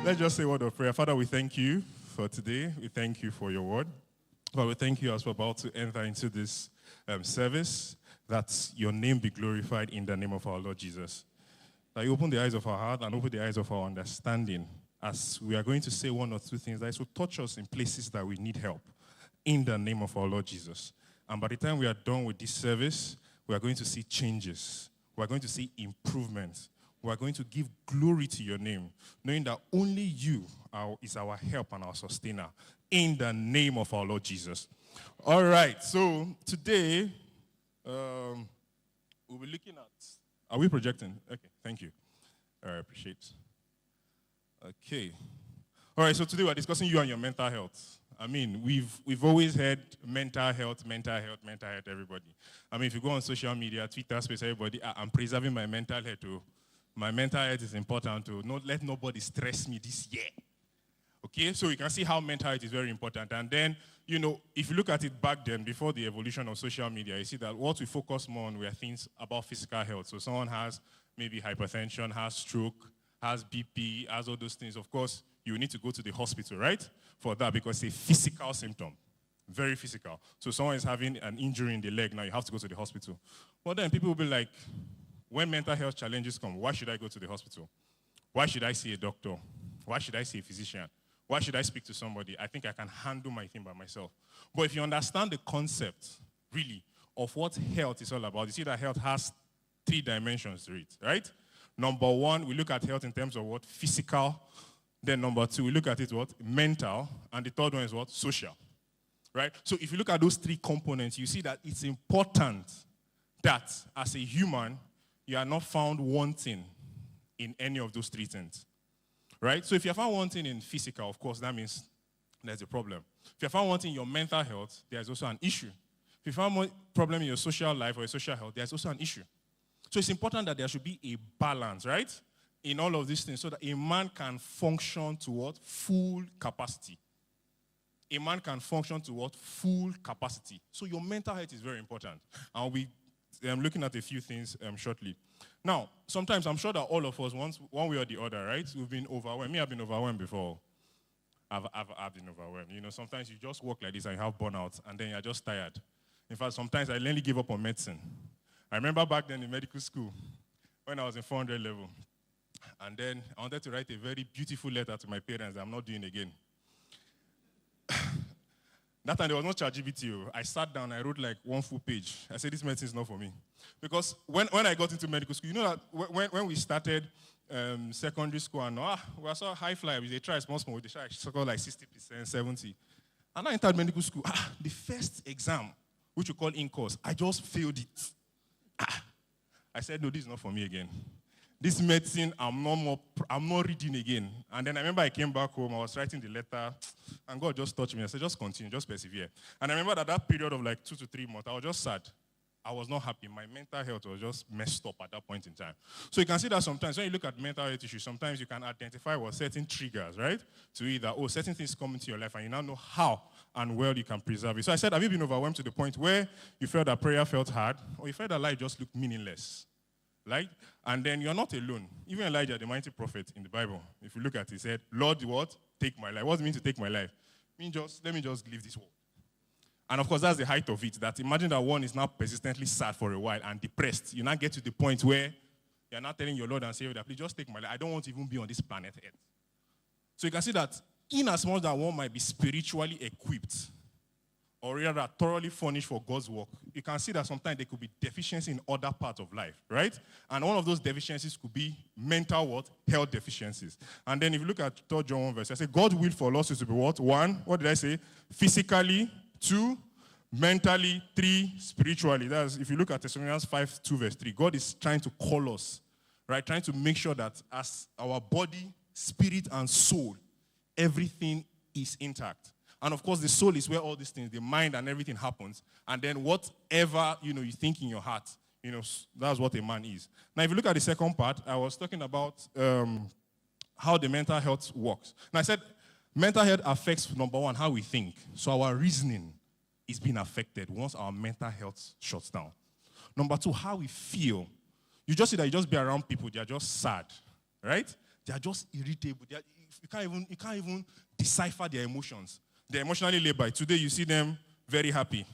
Let's just say a word of prayer. Father, we thank you for today. We thank you for your word. But we thank you as we're about to enter into this service, that your name be glorified in the name of our Lord Jesus. That you open the eyes of our heart and open the eyes of our understanding as we are going to say one or two things that will touch us in places that we need help in the name of our Lord Jesus. And by the time we are done with this service, we are going to see changes. We are going to see improvements. We are going to give glory to your name, knowing that only you is our help and our sustainer in the name of our Lord Jesus. All right, so today we'll be looking at... Are we projecting? Okay, thank you. I appreciate it. Okay. All right, so today we're discussing you and your mental health. I mean, we've always heard mental health, everybody. I mean, if you go on social media, Twitter space, everybody, I'm preserving my mental health too. My mental health is important to not let nobody stress me this year. Okay, so you can see how mental health is very important. And then, you know, if you look at it back then, before the evolution of social media, you see that what we focus more on were things about physical health. So someone has maybe hypertension, has stroke, has BP, has all those things. Of course, you need to go to the hospital, right? For that, because it's a physical symptom. Very physical. So someone is having an injury in the leg, now you have to go to the hospital. But then people will be like, when mental health challenges come, why should I go to the hospital? Why should I see a doctor? Why should I see a physician? Why should I speak to somebody? I think I can handle my thing by myself. But if you understand the concept, really, of what health is all about, you see that health has 3 dimensions to it, right? Number 1, we look at health in terms of what? Physical. Then number 2, we look at it what? Mental. And the third one is what? Social, right? So if you look at those 3 components, you see that it's important that as a human, you are not found wanting in any of those 3 things, right? So if you're found wanting in physical, of course, that means there's a problem. If you're found wanting in your mental health, there's also an issue. If you found a problem in your social life or your social health, there's also an issue. So it's important that there should be a balance, right, in all of these things so that a man can function to what? Full capacity. A man can function to what? Full capacity. So your mental health is very important. And I'm looking at a few things shortly. Now, sometimes I'm sure that all of us, one way or the other, right, we've been overwhelmed. Me, I've been overwhelmed before. I've been overwhelmed. You know, sometimes you just work like this and you have burnout, and then you're just tired. In fact, sometimes I nearly give up on medicine. I remember back then in medical school, when I was in 400 level, and then I wanted to write a very beautiful letter to my parents that I'm not doing again. That time there was no ChatGPT. I sat down, I wrote like 1 full page. I said, this medicine is not for me. Because when I got into medical school, you know that when we started secondary school, and we were so high flyers. They try small, they try score like 60%, 70%. And I entered medical school. The first exam, which we call in-course, I just failed it. I said, no, this is not for me again. This medicine, I'm not reading again. And then I remember I came back home, I was writing the letter, and God just touched me. I said, just continue, just persevere. And I remember that period of like 2 to 3 months, I was just sad. I was not happy. My mental health was just messed up at that point in time. So you can see that sometimes when you look at mental health issues, sometimes you can identify what certain triggers, right? To either, certain things come into your life, and you now know how and well you can preserve it. So I said, have you been overwhelmed to the point where you felt that prayer felt hard, or you felt that life just looked meaningless? Right? And then you're not alone. Even Elijah, the mighty prophet in the Bible, if you look at it, he said, Lord, what? Take my life. What does it mean to take my life? Let me just leave this world. And of course, that's the height of it. That imagine that one is now persistently sad for a while and depressed. You now get to the point where you're not telling your Lord and Savior that, please just take my life. I don't want to even be on this planet Earth. So you can see that in as much that one might be spiritually equipped, or rather thoroughly furnished for God's work, you can see that sometimes there could be deficiency in other parts of life, right? And one of those deficiencies could be mental what? Health deficiencies. And then if you look at 3 John 1 verse, I say, God will for us to be what? 1, what did I say? Physically. 2, mentally. 3, spiritually. That's, if you look at Thessalonians 5, 2 verse 3, God is trying to call us, right? Trying to make sure that as our body, spirit, and soul, everything is intact. And of course, the soul is where all these things, the mind and everything happens. And then whatever, you think in your heart, that's what a man is. Now, if you look at the second part, I was talking about how the mental health works. Now, I said mental health affects, number 1, how we think. So our reasoning is being affected once our mental health shuts down. Number 2, how we feel. You just see that you just be around people, they are just sad, right? They are just irritable. you can't even decipher their emotions. They're emotionally labor. Today you see them very happy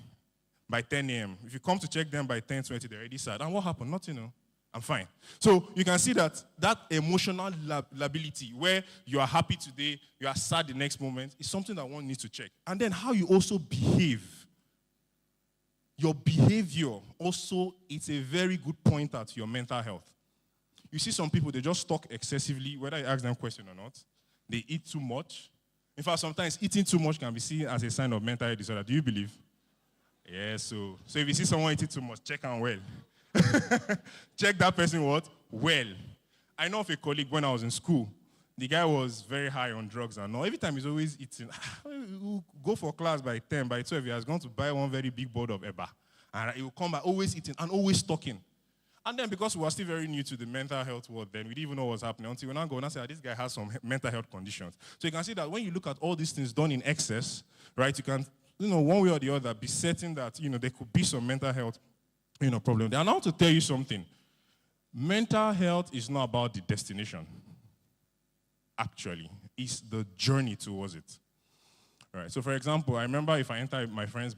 by 10 a.m. If you come to check them by 10:20, they're already sad. And what happened? Nothing, I'm fine. So you can see that emotional lability, where you are happy today, you are sad the next moment, is something that one needs to check. And then how you also behave. Your behavior also is a very good pointer to your mental health. You see some people, they just talk excessively, whether you ask them a question or not. They eat too much. In fact, sometimes eating too much can be seen as a sign of mental health disorder. Do you believe? Yeah, so if you see someone eating too much, check them well. Check that person what? Well. I know of a colleague when I was in school. The guy was very high on drugs and all. Every time he's always eating. He'll go for class by 10, by 12, he has gone to buy one very big bowl of Eba. And he will come back always eating and always talking. And then because we were still very new to the mental health world then, we didn't even know what was happening until we now go and say, this guy has some mental health conditions. So you can see that when you look at all these things done in excess, right, you can, one way or the other, be certain that, there could be some mental health, problem. And I want to tell you something. Mental health is not about the destination. Actually, it's the journey towards it. All right. So, for example, I remember if I enter my friend's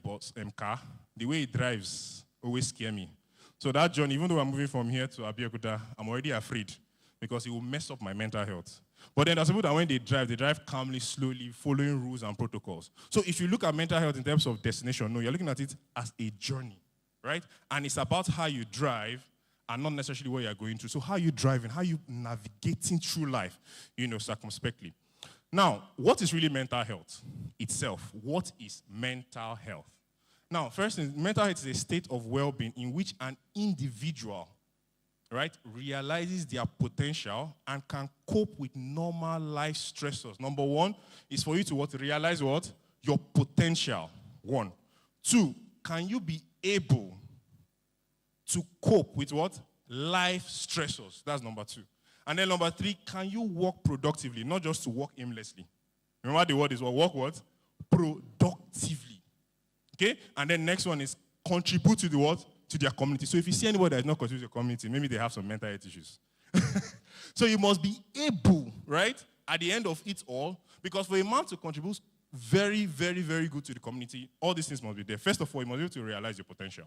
car, the way he drives always scare me. So that journey, even though I'm moving from here to Ebuka, I'm already afraid because it will mess up my mental health. But then there's people that when they drive calmly, slowly, following rules and protocols. So if you look at mental health in terms of destination, no, you're looking at it as a journey, right? And it's about how you drive and not necessarily what you're going through. So how are you driving? How are you navigating through life, circumspectly? Now, what is really mental health itself? What is mental health? Now, first, mental health is a state of well-being in which an individual, right, realizes their potential and can cope with normal life stressors. Number one is for you to realize what? Your potential. 1. 2, can you be able to cope with what? Life stressors. That's number 2. And then number 3, can you work productively, not just to work aimlessly? Remember the word is what? Work what? Productively. Okay? And then next one is contribute to the what? To their community. So if you see anybody that is not contributing to the community, maybe they have some mental health issues. So you must be able, right, at the end of it all, because for a man to contribute very, very, very good to the community, all these things must be there. First of all, you must be able to realize your potential.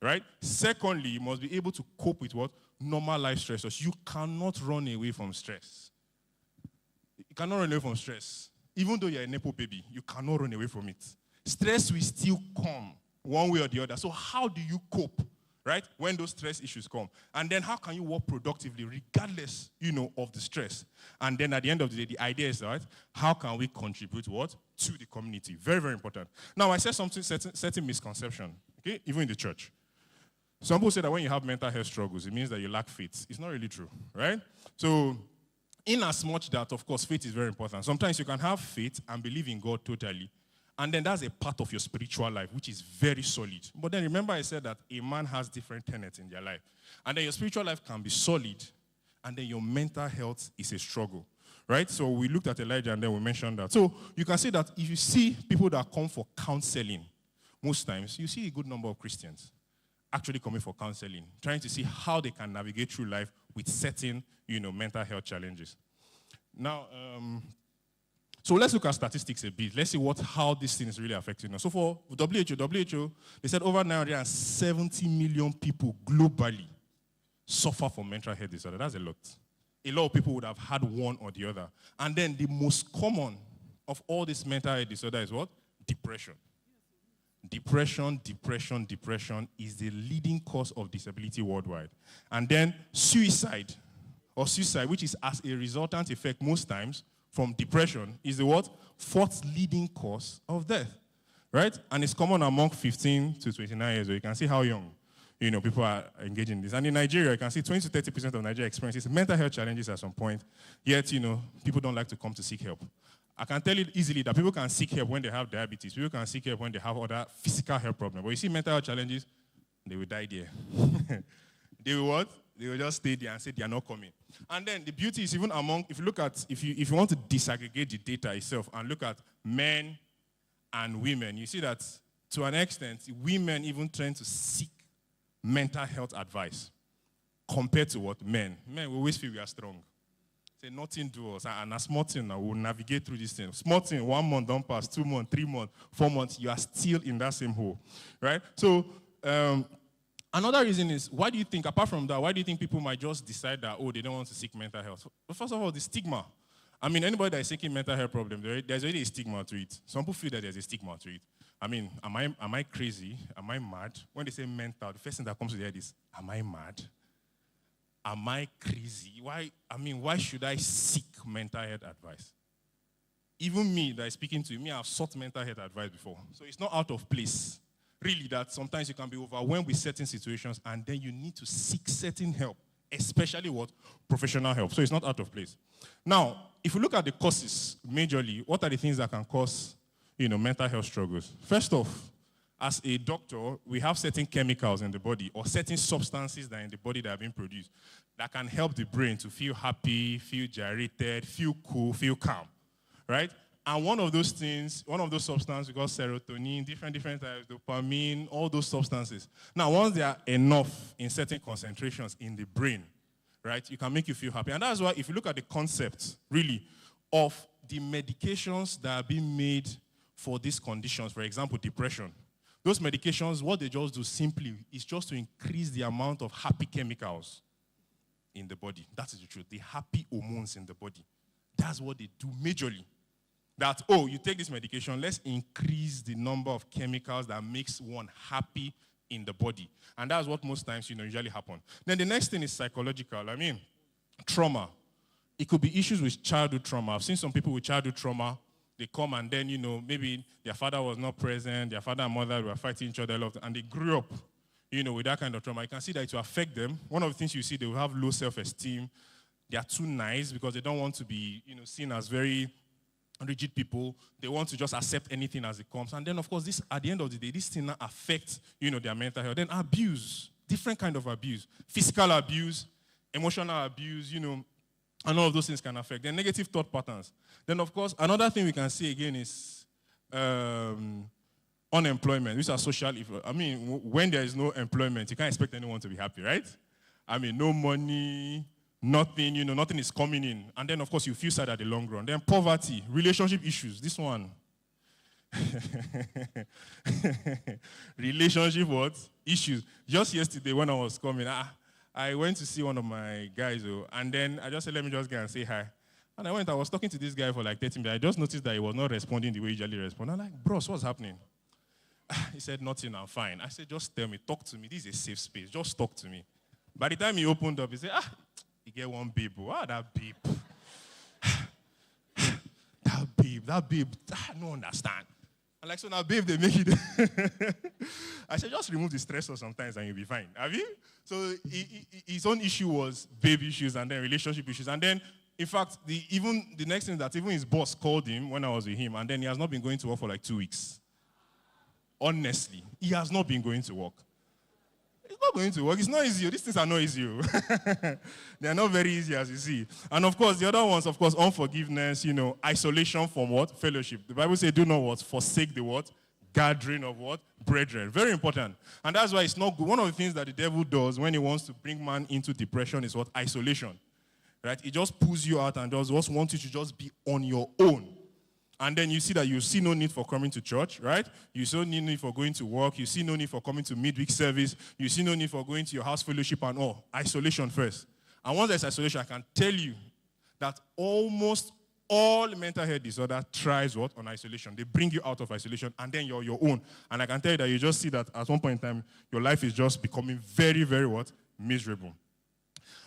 Right? Secondly, you must be able to cope with what? Normal life stressors. You cannot run away from stress. You cannot run away from stress. Even though you're a Nepo baby, you cannot run away from it. Stress will still come one way or the other. So how do you cope, right, when those stress issues come? And then how can you work productively regardless, of the stress? And then at the end of the day, the idea is, right, how can we contribute what? To the community. Very, very important. Now, I said something, certain misconception, okay, even in the church. Some people say that when you have mental health struggles, it means that you lack faith. It's not really true, right? So, in as much that, of course, faith is very important. Sometimes you can have faith and believe in God totally, and then that's a part of your spiritual life, which is very solid. But then remember I said that a man has different tenets in their life. And then your spiritual life can be solid, and then your mental health is a struggle, right? So we looked at Elijah, and then we mentioned that. So you can see that if you see people that come for counseling, most times, you see a good number of Christians actually coming for counseling, trying to see how they can navigate through life with certain, mental health challenges. Now, so let's look at statistics a bit. Let's see how this thing is really affecting us. So for WHO, they said over 970 million people globally suffer from mental health disorder. That's a lot. A lot of people would have had one or the other. And then the most common of all this mental health disorder is what? Depression. Depression is the leading cause of disability worldwide. And then suicide, which is as a resultant effect most times from depression, is the what? 4th leading cause of death, right? And it's common among 15 to 29 years old. You can see how young, people are engaging in this. And in Nigeria, you can see 20 to 30% of Nigeria experiences mental health challenges at some point. Yet, people don't like to come to seek help. I can tell you easily that people can seek help when they have diabetes. People can seek help when they have other physical health problems. But you see mental health challenges, they will die there. They will what? They will just stay there and say they are not coming. And then the beauty is even among, if you look at, if you want to disaggregate the data itself and look at men and women, you see that to an extent, women even tend to seek mental health advice compared to what? Men. Men, we always feel we are strong. Say nothing do us. And a small thing now, we'll navigate through this thing. Small thing, 1 month don't pass, 2 months, 3 months, 4 months, you are still in that same hole. Right? So another reason is, why do you think, apart from that, why do you think people might just decide that, oh, they don't want to seek mental health? But first of all, the stigma. I mean, anybody that is seeking mental health problem, there's already a stigma to it. Some people feel that there's a stigma to it. I mean, am I crazy? Am I mad? When they say mental, the first thing that comes to their head is, am I mad? Am I crazy? Why should I seek mental health advice? Even me that is speaking to you, I've sought mental health advice before. So it's not out of place. Really, that sometimes you can be overwhelmed with certain situations and then you need to seek certain help, especially what? Professional help. So it's not out of place. Now, if you look at the causes, majorly, what are the things that can cause, mental health struggles? First off, as a doctor, we have certain chemicals in the body or certain substances that are in the body that have been produced that can help the brain to feel happy, feel gyrated, feel cool, feel calm, right? And one of those substances, we call serotonin, different types, dopamine, all those substances. Now, once they are enough in certain concentrations in the brain, right, you can make you feel happy. And that's why if you look at the concept, really, of the medications that are being made for these conditions, for example, depression, those medications, what they just do simply is just to increase the amount of happy chemicals in the body. That is the truth. The happy hormones in the body. That's what they do majorly. That, you take this medication, let's increase the number of chemicals that makes one happy in the body. And that's what most times, usually happen. Then the next thing is psychological. Trauma. It could be issues with childhood trauma. I've seen some people with childhood trauma. They come and then, maybe their father was not present, their father and mother were fighting each other a lot, and they grew up, with that kind of trauma. You can see that it will affect them. One of the things you see, they will have low self-esteem. They are too nice because they don't want to be, seen as very rigid people. They want to just accept anything as it comes. And then, of course, at the end of the day, this thing affects, their mental health. Then abuse, different kind of abuse. Physical abuse, emotional abuse, and all of those things can affect. Then negative thought patterns. Then, of course, another thing we can see again is unemployment. These are social. When there is no employment, you can't expect anyone to be happy, right? No money, nothing, nothing is coming in. And then, of course, you feel sad at the long run. Then poverty, relationship issues. This one. Relationship what? Issues. Just yesterday when I was coming, I went to see one of my guys, and then I just said, let me just go and say hi. And I was talking to this guy for like 30 minutes. I just noticed that he was not responding the way he usually responds. I'm like, bros, what's happening? He said, nothing, I'm fine. I said, just tell me, talk to me. This is a safe space. Just talk to me. By the time he opened up, he said, you get one babe. That babe. That babe. I don't understand. I'm like, so now, babe, they make it. I said, just remove the stressor sometimes and you'll be fine. Have you? So his own issue was babe issues and then relationship issues. And then, in fact, the next thing that even his boss called him when I was with him, and then he has not been going to work for like 2 weeks. Honestly, he has not been going to work. It's not going to work. It's not easy. These things are not easy. They are not very easy, as you see. And of course, the other ones, of course, unforgiveness, isolation from what? Fellowship. The Bible says, do not what? Forsake the what? Gathering of what? Brethren. Very important. And that's why it's not good. One of the things that the devil does when he wants to bring man into depression is what? Isolation. Right? It just pulls you out and just wants you to just be on your own. And then you see that you see no need for coming to church, right? You see no need for going to work. You see no need for coming to midweek service. You see no need for going to your house fellowship and all. Isolation first. And once there's isolation, I can tell you that almost all mental health disorder thrives what? On isolation. They bring you out of isolation and then you're your own. And I can tell you that you just see that at one point in time, your life is just becoming very, very what? Miserable.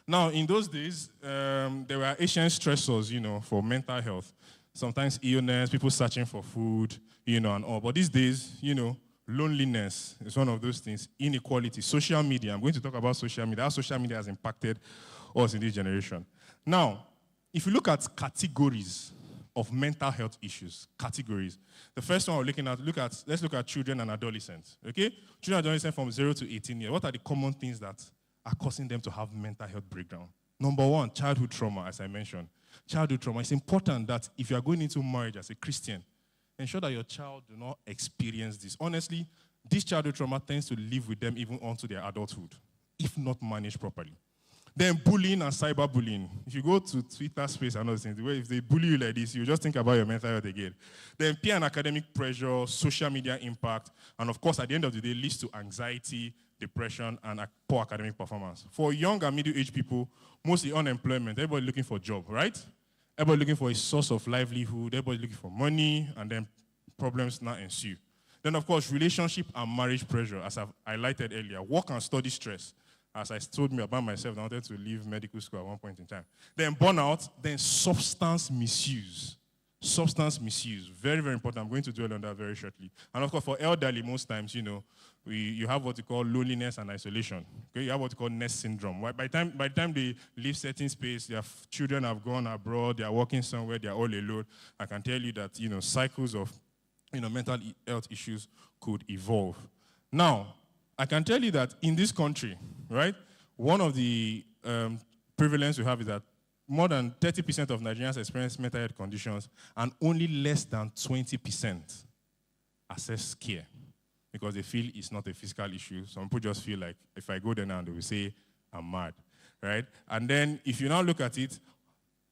Now, in those days, there were ancient stressors, for mental health. Sometimes illness, people searching for food, and all. But these days, loneliness is one of those things. Inequality, social media. I'm going to talk about social media. How social media has impacted us in this generation. Now, if you look at categories of mental health issues, categories. The first one we're looking at, let's look at children and adolescents. Okay? Children and adolescents from 0 to 18 years. What are the common things that are causing them to have mental health breakdown? Number one, childhood trauma, as I mentioned. Childhood trauma. It's important that if you are going into marriage as a Christian, ensure that your child do not experience this. Honestly, this childhood trauma tends to live with them even onto their adulthood, if not managed properly. Then bullying and cyberbullying. If you go to Twitter space and other things, the way if they bully you like this, you just think about your mental health again. Then peer and academic pressure, social media impact, and of course, at the end of the day, leads to anxiety, depression, and poor academic performance. For young and middle-aged people, mostly unemployment, everybody looking for a job, right? Everybody looking for a source of livelihood, everybody looking for money, and then problems now ensue. Then, of course, relationship and marriage pressure, as I've highlighted earlier, work and study stress. As I told me about myself, I wanted to leave medical school at one point in time. Then burnout, then substance misuse. Substance misuse, very, very important. I'm going to dwell on that very shortly. And of course, for elderly, most times, you have what you call loneliness and isolation. Okay, you have what you call nest syndrome. By the time they leave certain space, their children have gone abroad, they are working somewhere, they are all alone. I can tell you that, cycles of, mental health issues could evolve. Now, I can tell you that in this country, right, one of the prevalence we have is that more than 30% of Nigerians experience mental health conditions, and only less than 20% access care because they feel it's not a physical issue. Some people just feel like if I go there now, they will say I'm mad, right? And then if you now look at it,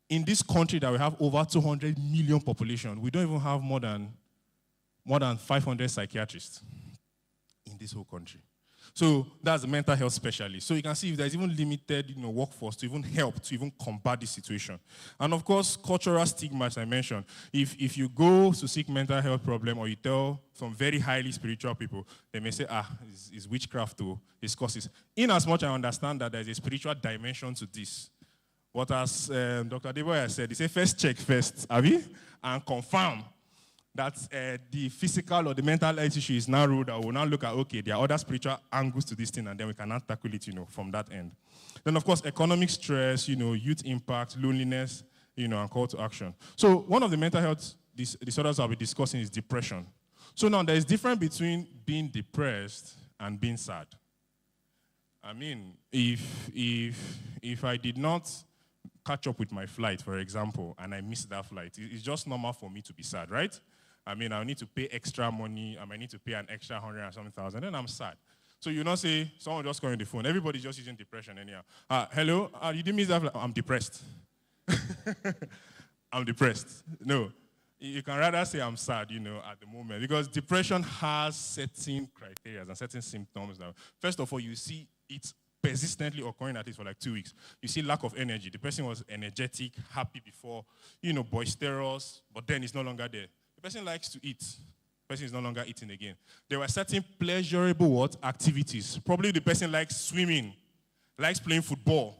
in this country that we have over 200 million population, we don't even have more than 500 psychiatrists in this whole country. So that's a mental health specialist. So you can see if there's even limited workforce to even help, to even combat this situation. And of course, cultural stigma, as I mentioned. If you go to seek mental health problem or you tell some very highly spiritual people, they may say, it's witchcraft to his causes. In as much I understand that there's a spiritual dimension to this. But as Dr. Deboya said, he said, first check first, Abi, and confirm that the physical or the mental health issue is now ruled out. We'll now look at, okay, there are other spiritual angles to this thing, and then we can now tackle it, from that end. Then, of course, economic stress, youth impact, loneliness, and call to action. So one of the mental health disorders I'll be discussing is depression. So now there is difference between being depressed and being sad. I mean, if I did not catch up with my flight, for example, and I missed that flight, it's just normal for me to be sad, right? I mean, I'll need to pay extra money. I might need to pay an extra 100 and something thousand, then I'm sad. So you not say, someone just calling the phone. Everybody's just using depression anyhow. Hello, you didn't miss that flight? I'm depressed. I'm depressed. No, you can rather say I'm sad, at the moment. Because depression has certain criteria and certain symptoms. Now, first of all, you see it persistently occurring at least for like 2 weeks. You see lack of energy. The person was energetic, happy before, boisterous, but then it's no longer there. The person likes to eat. The person is no longer eating again. There were certain pleasurable activities. Probably the person likes swimming, likes playing football,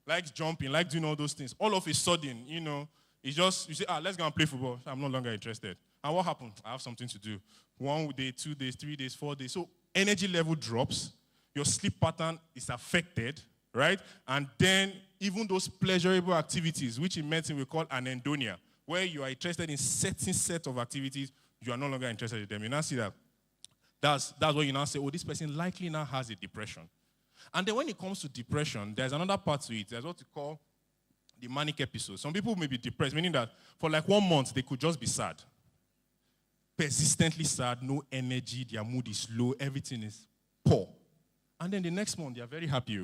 likes jumping, likes doing all those things. All of a sudden, it's just, you say, let's go and play football. I'm no longer interested. And what happened? I have something to do. 1 day, 2 days, 3 days, 4 days. So energy level drops. Your sleep pattern is affected, right? And then even those pleasurable activities, which in medicine we call anhedonia, where you are interested in certain set of activities, you are no longer interested in them. You now see that. That's what you now say, this person likely now has a depression. And then when it comes to depression, there's another part to it. There's what we call the manic episode. Some people may be depressed, meaning that for like 1 month, they could just be sad. Persistently sad, no energy, their mood is low, everything is poor. And then the next month, they are very happy.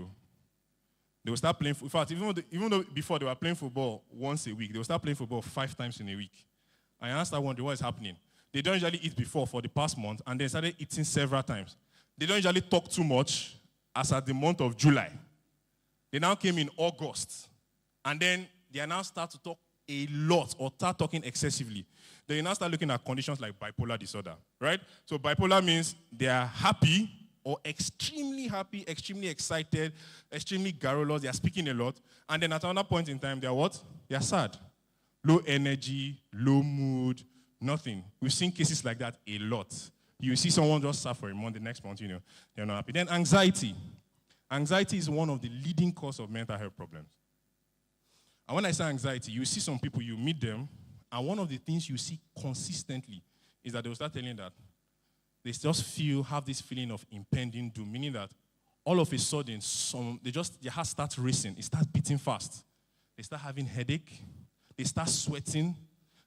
They will start playing. In fact, even though before they were playing football once a week, they will start playing football 5 times in a week. I asked that one, what is happening? They don't usually eat before for the past month, and they started eating several times. They don't usually talk too much as at the month of July. They now came in August, and then they are now start to talk a lot or start talking excessively. They now start looking at conditions like bipolar disorder, right? So bipolar means they are happy, or extremely happy, extremely excited, extremely garrulous, they are speaking a lot, and then at another point in time, they are what? They are sad. Low energy, low mood, nothing. We've seen cases like that a lot. You see someone just sad for a month, the next month, they're not happy. Then anxiety. Anxiety is one of the leading causes of mental health problems. And when I say anxiety, you see some people, you meet them, and one of the things you see consistently is that they will start telling that they just have this feeling of impending doom, meaning that all of a sudden, their heart starts racing. It starts beating fast. They start having headache. They start sweating.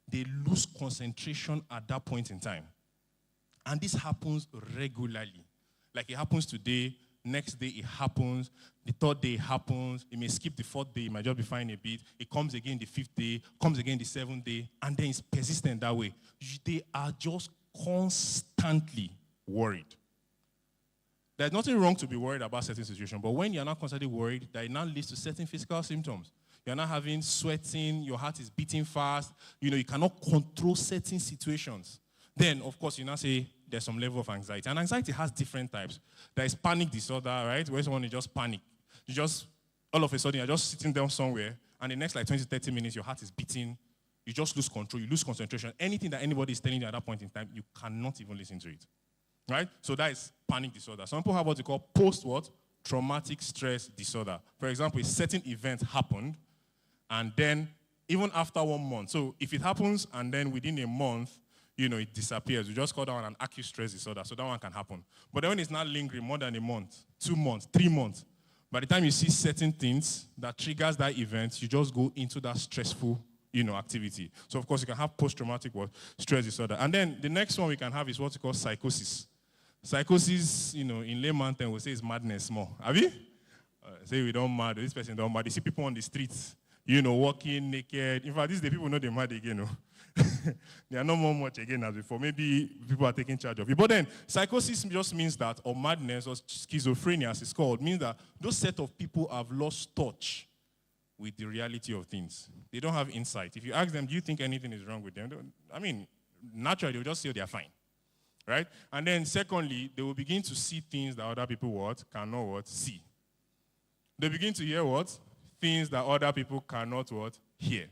They lose concentration at that point in time. And this happens regularly. Like it happens today, next day it happens. The third day happens. It may skip the fourth day. It might just be fine a bit. It comes again the fifth day, comes again the seventh day, and then it's persistent that way. They are just constantly worried. There's nothing wrong to be worried about certain situations, but when you're not constantly worried, that it now leads to certain physical symptoms. You're not having sweating, your heart is beating fast, you cannot control certain situations. Then, of course, you now say there's some level of anxiety. And anxiety has different types. There is panic disorder, right, where someone is just panic. You just, all of a sudden, you're just sitting down somewhere, and the next 20, 30 minutes, your heart is beating. You just lose control. You lose concentration. Anything that anybody is telling you at that point in time, you cannot even listen to it. Right? So that is panic disorder. Some people have what they call post-traumatic stress disorder. For example, a certain event happened, and then even after 1 month. So if it happens, and then within a month, it disappears. We just call that one an acute stress disorder. So that one can happen. But then when it's not lingering more than a month, 2 months, 3 months, by the time you see certain things that triggers that event, you just go into that stressful, activity. So, of course, you can have post-traumatic stress disorder. And then the next one we can have is what we call psychosis. Psychosis, in layman terms, we say is madness more. Have you? Say we don't mad, this person don't mad. You see people on the streets, walking naked. In fact, these days people know they're mad again. They are no more much again as before. Maybe people are taking charge of it. But then, psychosis just means that, or madness, or schizophrenia as it's called, means that those set of people have lost touch with the reality of things. They don't have insight. If you ask them, do you think anything is wrong with them? Naturally, they'll just say they're fine. Right? And then, secondly, they will begin to see things that other people cannot see. They begin to hear things that other people cannot hear.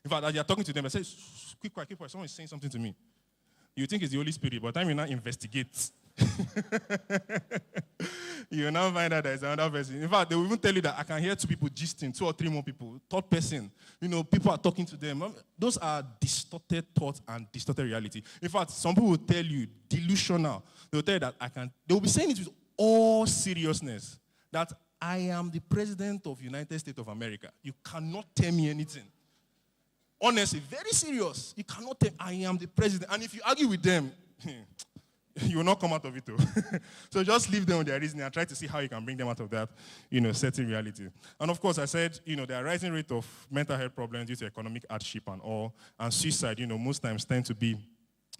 In fact, as you're talking to them, they say, quick, someone is saying something to me. You think it's the Holy Spirit, but by the time you now investigate, you now find out there's another person. In fact, they will even tell you that I can hear 2 people gisting, 2 or 3 more people, third person. People are talking to them. Those are distorted thoughts and distorted reality. In fact, some people will tell you, delusional. They will tell you that they will be saying it with all seriousness, that I am the president of the United States of America. You cannot tell me anything. Honestly, very serious. You cannot tell I am the president. And if you argue with them, you will not come out of it too. So just leave them on their reasoning and try to see how you can bring them out of that, certain reality. And of course, I said, there are rising rate of mental health problems due to economic hardship and all. And suicide, most times tend to be,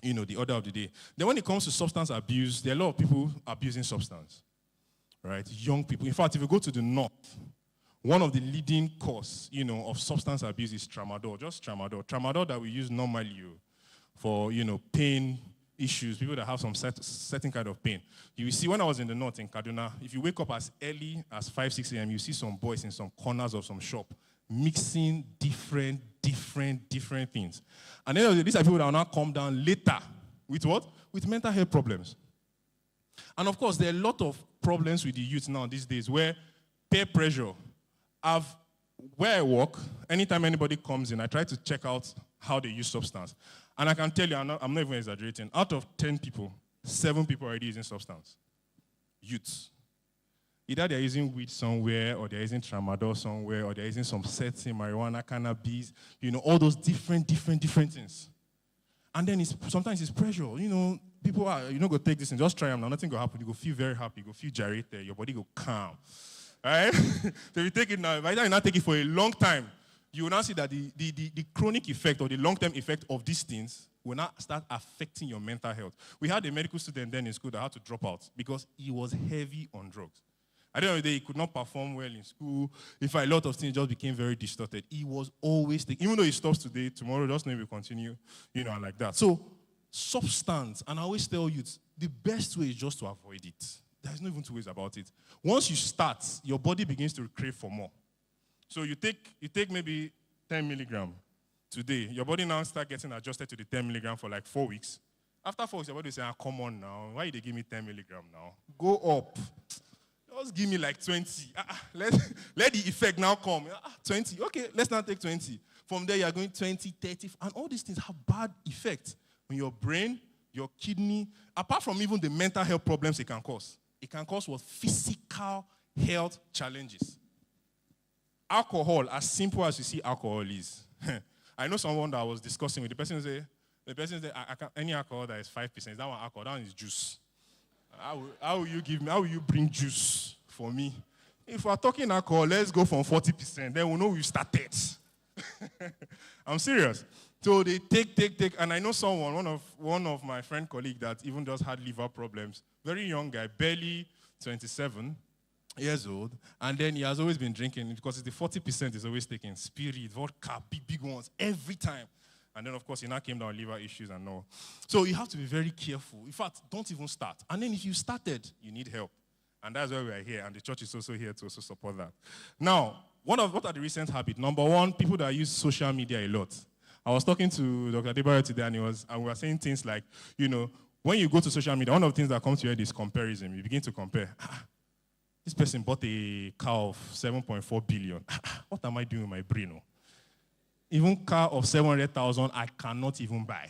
the order of the day. Then when it comes to substance abuse, there are a lot of people abusing substance. Right? Young people. In fact, if you go to the north, one of the leading cause, of substance abuse is tramadol. Just tramadol. Tramadol that we use normally for, pain issues, people that have some certain kind of pain. You will see when I was in the north in Kaduna, if you wake up as early as 5, 6 a.m., you see some boys in some corners of some shop mixing different things. And then these are people that will now come down later with what? With mental health problems. And of course, there are a lot of problems with the youth now these days where peer pressure. Where I work, anytime anybody comes in, I try to check out how they use substance. And I can tell you, I'm not even exaggerating, out of 10 people, 7 people are already using substance. Youths. Either they're using weed somewhere, or they're using tramadol somewhere, or they're using some certain marijuana, cannabis, all those different things. And then sometimes it's pressure. People are, go take this and just try them now. Nothing will happen. You go feel very happy. You go feel gyrated. Your body go calm. All right? So if you take it now, by the time you not take it for a long time, you will now see that the chronic effect or the long-term effect of these things will now start affecting your mental health. We had a medical student then in school that had to drop out because he was heavy on drugs. At the end of the day, he could not perform well in school. In fact, a lot of things just became very distorted. He was always even though he stops today, tomorrow, just know he will continue, and like that. So, substance, and I always tell you, the best way is just to avoid it. There's no even 2 ways about it. Once you start, your body begins to crave for more. So you take maybe 10 milligram today. Your body now starts getting adjusted to the 10 milligram for like 4 weeks. After 4 weeks, your body will say, come on now. Why did they give me 10 milligram now? Go up. Just give me like 20. Let the effect now come. 20. Okay, let's now take 20. From there, you're going 20, 30. And all these things have bad effects on your brain, your kidney, apart from even the mental health problems it can cause. It can cause physical health challenges. Alcohol, as simple as you see alcohol is. I know someone that I was discussing with. The person said, any alcohol that is 5%, that one alcohol, that one is juice. How will you bring juice for me If we're talking alcohol, let's go from 40%. Then we'll know we've started. I'm serious. So they take. And I know someone, one of my friend colleague that even just had liver problems. Very young guy, barely 27 years old. And then he has always been drinking because it's the 40% is always taking. Spirit, vodka, big ones, every time. And then, of course, he now came down with liver issues and all. So you have to be very careful. In fact, don't even start. And then if you started, you need help. And that's why we are here. And the church is also here to also support that. Now, what are the recent habits? Number one, people that use social media a lot. I was talking to Dr. Debayo today, and we were saying things like, when you go to social media, one of the things that comes to your head is comparison. You begin to compare. This person bought a car of 7.4 billion. What am I doing with my brain? Even car of 700,000, I cannot even buy.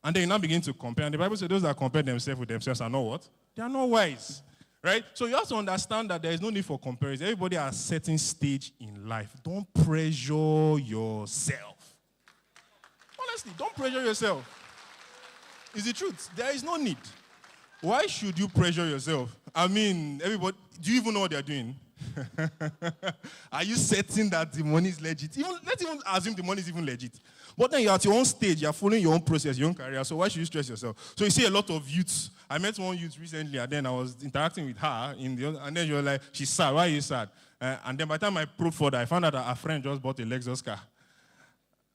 And then you now begin to compare. And the Bible says those that compare themselves with themselves are not what? They are not wise. Right? So you have to understand that there is no need for comparison. Everybody at a certain stage in life. Don't pressure yourself. Honestly, don't pressure yourself. It's the truth. There is no need. Why should you pressure yourself? I mean, everybody, do you even know what they're doing? Are you certain that the money is legit? Let's even assume the money is even legit. But then you're at your own stage, you're following your own process, your own career, so why should you stress yourself? So you see a lot of youths. I met one youth recently, and then I was interacting with her, and then you were like, she's sad, why are you sad? And then by the time I probed further, I found out that her friend just bought a Lexus car.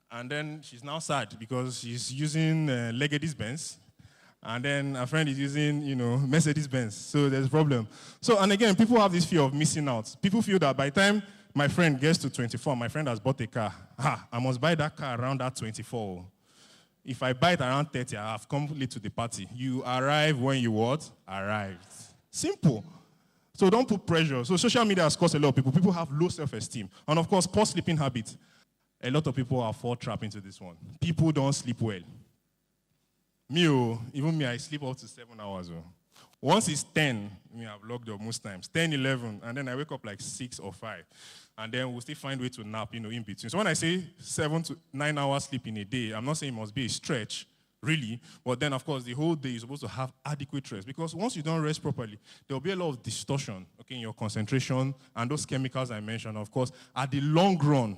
And then she's now sad because she's using Legacy Benz. And then a friend is using, Mercedes-Benz. So there's a problem. So, and again, people have this fear of missing out. People feel that by the time my friend gets to 24, my friend has bought a car. I must buy that car around that 24. If I buy it around 30, I have come late to the party. You arrive when you what? Arrived. Simple. So don't put pressure. So social media has caused a lot of people. People have low self-esteem. And of course, poor sleeping habits. A lot of people are fall trapped into this one. People don't sleep well. Even me, I sleep up to 7 hours. Once it's 10, I've logged up most times. 10, 11, and then I wake up like 6 or 5. And then we'll still find way to nap, in between. So when I say 7 to 9 hours sleep in a day, I'm not saying it must be a stretch, really. But then, of course, the whole day you're supposed to have adequate rest. Because once you don't rest properly, there'll be a lot of distortion, in your concentration and those chemicals I mentioned. Of course, at the long run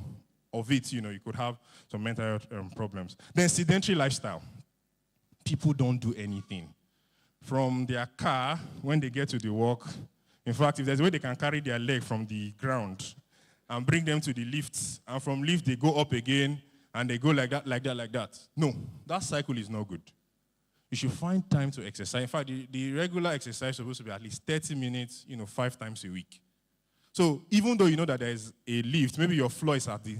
of it, you could have some mental health problems. Then sedentary lifestyle. People don't do anything. From their car, when they get to the work, in fact, if there's a way they can carry their leg from the ground and bring them to the lifts, and from lift they go up again, and they go like that. No, that cycle is not good. You should find time to exercise. In fact, the regular exercise is supposed to be at least 30 minutes, 5 times a week. So even though you know that there's a lift, maybe your floor is at the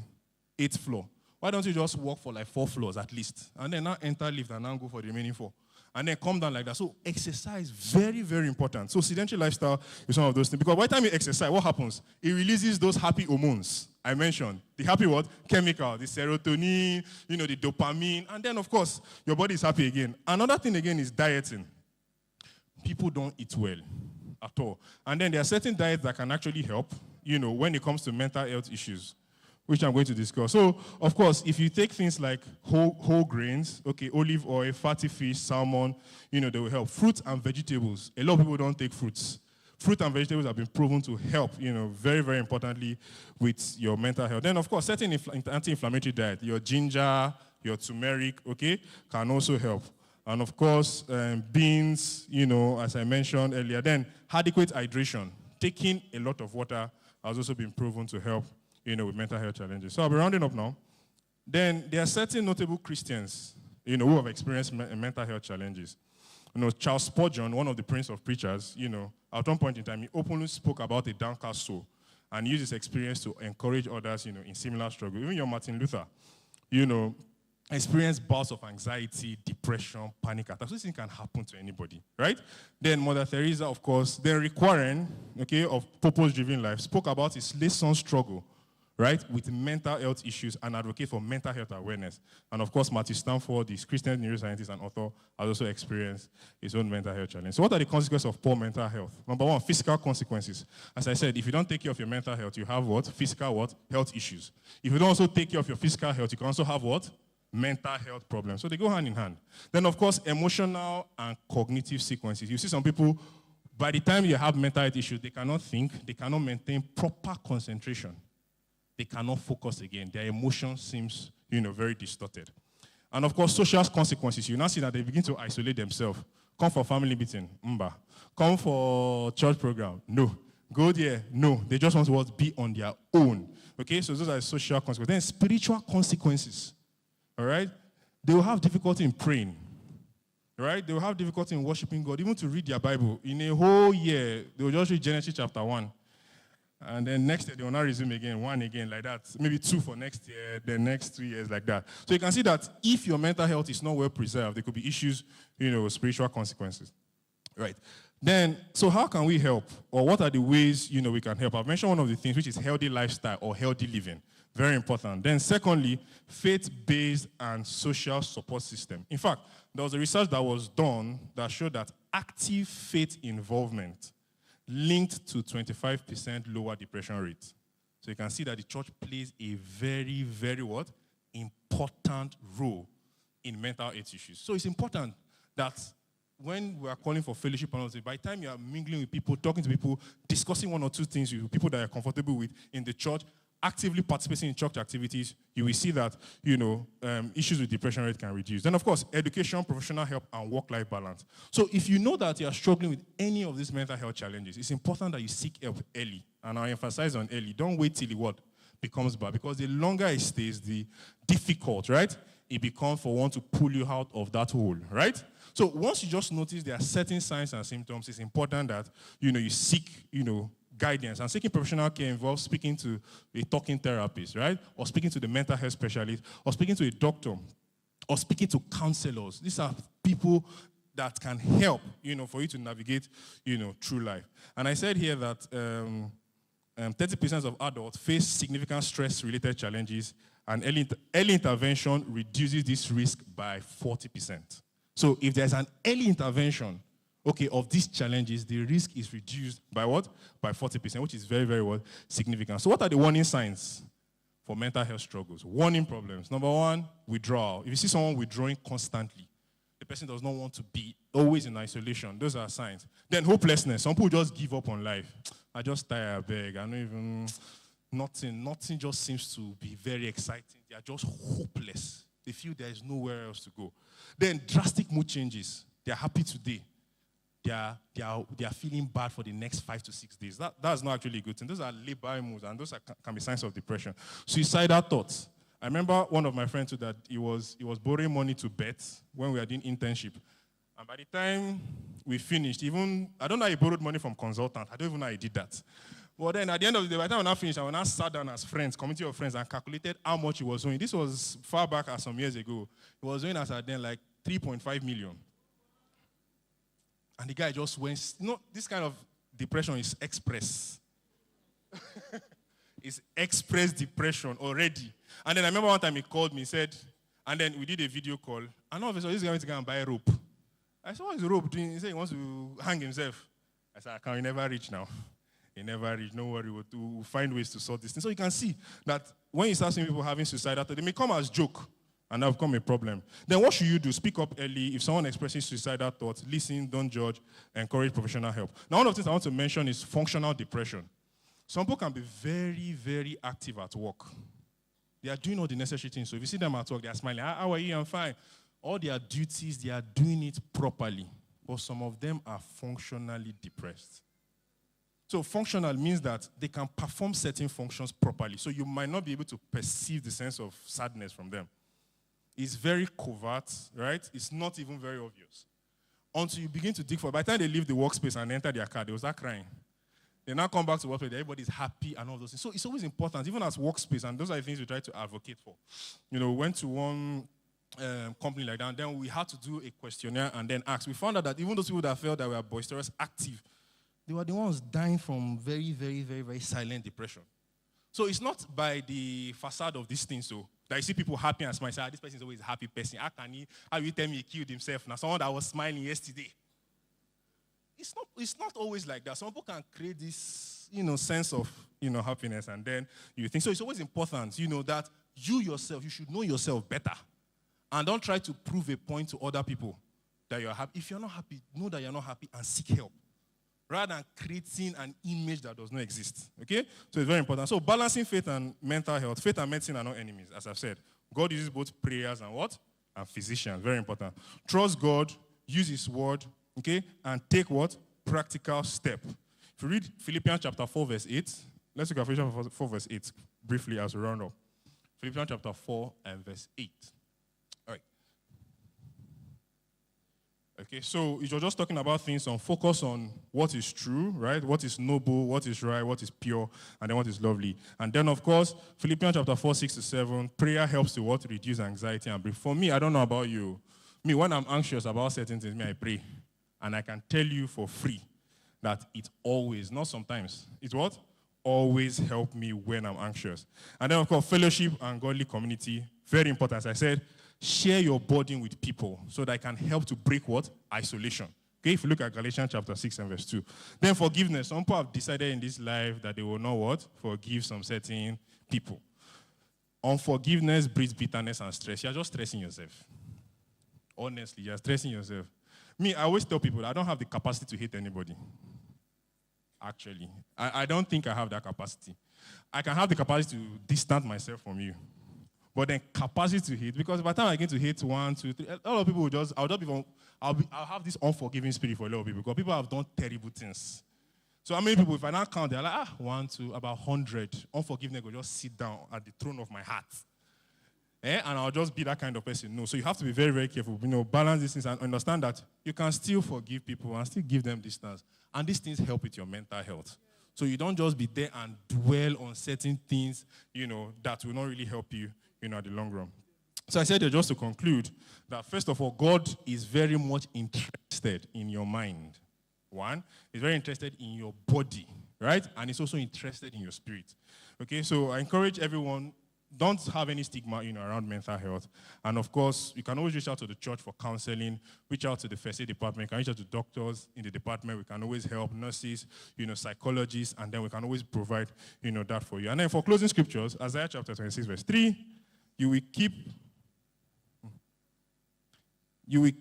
8th floor, why don't you just walk for like 4 floors at least? And then now enter lift and now go for the remaining 4. And then come down like that. So exercise, very, very important. So sedentary lifestyle is one of those things. Because by the time you exercise, what happens? It releases those happy hormones I mentioned. The happy what? Chemical. The serotonin, the dopamine. And then, of course, your body is happy again. Another thing again is dieting. People don't eat well at all. And then there are certain diets that can actually help, when it comes to mental health issues, which I'm going to discuss. So, of course, if you take things like whole grains, olive oil, fatty fish, salmon, they will help. Fruits and vegetables. A lot of people don't take fruits. Fruit and vegetables have been proven to help, very, very importantly with your mental health. Then, of course, certain anti-inflammatory diet, your ginger, your turmeric, can also help. And, of course, beans, as I mentioned earlier. Then, adequate hydration. Taking a lot of water has also been proven to help with mental health challenges. So I'll be rounding up now. Then there are certain notable Christians, who have experienced mental health challenges. Charles Spurgeon, one of the prince of preachers, at one point in time, he openly spoke about a downcast soul and used his experience to encourage others, in similar struggle. Even your Martin Luther, experienced bouts of anxiety, depression, panic attacks. This thing can happen to anybody, right? Then Mother Teresa, of course, then Rick Warren, of Purpose-Driven Life, spoke about his late son's struggle, right, with mental health issues and advocate for mental health awareness. And of course, Matthew Stanford, the Christian neuroscientist and author, has also experienced his own mental health challenge. So what are the consequences of poor mental health? Number one, physical consequences. As I said, if you don't take care of your mental health, you have what? Physical what? Health issues. If you don't also take care of your physical health, you can also have what? Mental health problems. So they go hand in hand. Then, of course, emotional and cognitive sequences. You see some people By the time you have mental health issues, they cannot think, they cannot maintain proper concentration. They cannot focus again. Their emotion seems, very distorted. And of course, social consequences. You now see that they begin to isolate themselves. Come for family meeting, mba. Come for church program, no. Go there, no. They just want to be on their own. Okay, so those are social consequences. Then spiritual consequences, all right? They will have difficulty in praying, right? They will have difficulty in worshiping God, even to read their Bible. In a whole year, they will just read Genesis chapter 1. And then next year, they will not resume again, 1 again, like that. Maybe 2 for next year, then next 3 years, like that. So you can see that if your mental health is not well preserved, there could be issues, spiritual consequences. Right. Then, so how can we help? Or what are the ways, we can help? I've mentioned one of the things, which is healthy lifestyle or healthy living. Very important. Then secondly, faith-based and social support system. In fact, there was a research that was done that showed that active faith involvement linked to 25% lower depression rate. So you can see that the church plays a very, very important role in mental health issues. So it's important that when we are calling for fellowship and all that, by the time you are mingling with people, talking to people, discussing 1 or 2 things with people that you're comfortable with in the church, actively participating in church activities, you will see that, issues with depression rate can reduce. Then, of course, education, professional help, and work-life balance. So if you know that you are struggling with any of these mental health challenges, it's important that you seek help early. And I emphasize on early. Don't wait till it becomes bad, because the longer it stays, the difficult, right? It becomes for one to pull you out of that hole, right? So once you just notice there are certain signs and symptoms, it's important that, you seek, guidance. And seeking professional care involves speaking to a talking therapist, right? Or speaking to the mental health specialist, or speaking to a doctor, or speaking to counselors. These are people that can help, for you to navigate, through life. And I said here that 30% of adults face significant stress-related challenges, and early intervention reduces this risk by 40%. So if there's an early intervention, of these challenges, the risk is reduced by what? By 40%, which is very, very significant. So what are the warning signs for mental health struggles? Warning problems. Number 1, withdrawal. If you see someone withdrawing constantly, the person does not want to be always in isolation. Those are signs. Then hopelessness. Some people just give up on life. I just tire, I beg. I don't even... Nothing just seems to be very exciting. They are just hopeless. They feel there is nowhere else to go. Then drastic mood changes. They are happy today. They are feeling bad for the next 5 to 6 days. That's not actually a good thing. Those are labor moods, and those can be signs of depression. Suicidal thoughts. I remember one of my friends that he was borrowing money to bet when we were doing internship. And by the time we finished, I don't know how he borrowed money from consultant. I don't even know how he did that. But then at the end of the day, by the time I finished, I now sat down as friends, community of friends, and calculated how much he was owing. This was far back as some years ago. He was owing us at then like 3.5 million. And the guy just went, this kind of depression is express. It's express depression already. And then I remember one time he called me, said, and then we did a video call, and all of a sudden, this guy went to go and buy a rope. I said, what is the rope doing? He said he wants to hang himself. I said, he never reach now. He never reach. No worry, we'll find ways to sort this thing. So you can see that when you start seeing people having suicidal thoughts, they may come as joke, and that become a problem. Then what should you do? Speak up early. If someone expresses suicidal thoughts, listen, don't judge, encourage professional help. Now, one of the things I want to mention is functional depression. Some people can be very, very active at work. They are doing all the necessary things. So if you see them at work, they are smiling. How are you? I'm fine. All their duties, they are doing it properly. But some of them are functionally depressed. So functional means that they can perform certain functions properly. So you might not be able to perceive the sense of sadness from them. It's very covert, right? It's not even very obvious. Until you begin to dig for it. By the time they leave the workspace and enter their car, they will start crying. They now come back to work, everybody's happy and all those things. So it's always important, even as workspace, and those are the things we try to advocate for. Went to one company like that, and then we had to do a questionnaire and then ask. We found out that even those people that felt that were boisterous, active, they were the ones dying from very, very, very, very silent depression. So it's not by the facade of these things, so that you see people happy and smiling. This person is always a happy person. How you tell me he killed himself? Now, someone that was smiling yesterday. It's not always like that. Some people can create this, sense of, happiness, and then you think. So it's always important, that you yourself, you should know yourself better. And don't try to prove a point to other people that you're happy. If you're not happy, know that you're not happy and seek help. rather than creating an image that does not exist. Okay? So it's very important. So balancing faith and mental health. Faith and medicine are not enemies, as I've said. God uses both prayers and what? And physicians. Very important. Trust God, use his word, okay? And take what? Practical step. If you read Philippians chapter 4, verse 8, let's look at Philippians 4, verse 8 briefly as we round up. Philippians chapter 4 and verse 8. All right. Okay, so you're just talking about things on focus on what is true, right? What is noble, what is right, what is pure, and then what is lovely. And then, of course, Philippians chapter 4, 6 to 7, prayer helps to what? Reduce anxiety and grief. For me, I don't know about you. Me, when I'm anxious about certain things, I pray. And I can tell you for free that it always, not sometimes, it what? Always help me when I'm anxious. And then, of course, fellowship and godly community, very important. As I said, share your burden with people so that it can help to break what? Isolation. Okay, if you look at Galatians chapter 6 and verse 2. Then forgiveness. Some people have decided in this life that they will not what? Forgive some certain people. Unforgiveness breeds bitterness and stress. You're just stressing yourself. Honestly, you're stressing yourself. Me, I always tell people that I don't have the capacity to hate anybody. Actually, I don't think I have that capacity. I can have the capacity to distance myself from you. But then capacity to hate, because by the time I get to hate 1, 2, 3, a lot of people will just, I'll have this unforgiving spirit for a lot of people, because people have done terrible things. So how many people, if I now count, they're like, 1, 2, about 100, unforgiveness will just sit down at the throne of my heart. And I'll just be that kind of person. No, so you have to be very, very careful. Balance these things and understand that you can still forgive people and still give them distance. And these things help with your mental health. So you don't just be there and dwell on certain things, that will not really help you, at the long run. So I said that just to conclude, that first of all, God is very much interested in your mind. One, he's very interested in your body, right? And he's also interested in your spirit. Okay, so I encourage everyone, don't have any stigma, around mental health. And of course, you can always reach out to the church for counseling, reach out to the first aid department, you can reach out to doctors in the department, we can always help, nurses, psychologists, and then we can always provide, that for you. And then for closing scriptures, Isaiah chapter 26, verse 3, you will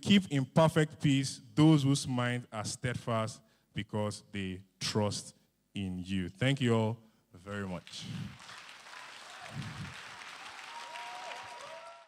keep in perfect peace those whose minds are steadfast because they trust in you. Thank you all very much.